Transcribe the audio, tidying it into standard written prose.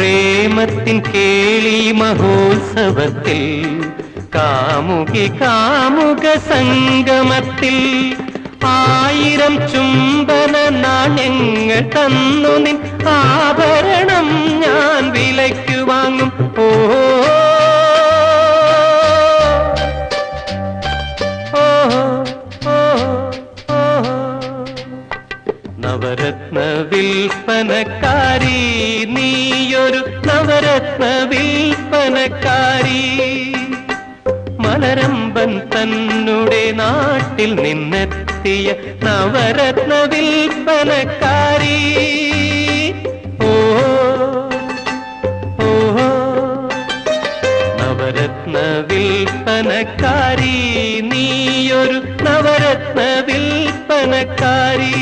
പ്രേമത്തിൻ കേളി മഹോത്സവത്തിൽ കാമുകി കാമുക സംഗമത്തിൽ 1000 ചുംബന നാണ്യങ്ങൾ തന്നു നിൻ ആഭരണം ഞാൻ വിലയ്ക്കു വാങ്ങും. ഓ നവരത്ന വിൽപ്പനക്കാരി നീയൊരു നവരത്ന വിൽപ്പനക്കാരി. മലരമ്പൻ തന്നുടെ നാട്ടിൽ നിന്നെത്തിയ നവരത്ന വിൽപ്പനക്കാരി. ഓ ഓ നവരത്ന വിൽപ്പനക്കാരി നീയൊരു നവരത്ന വിൽപ്പനക്കാരി.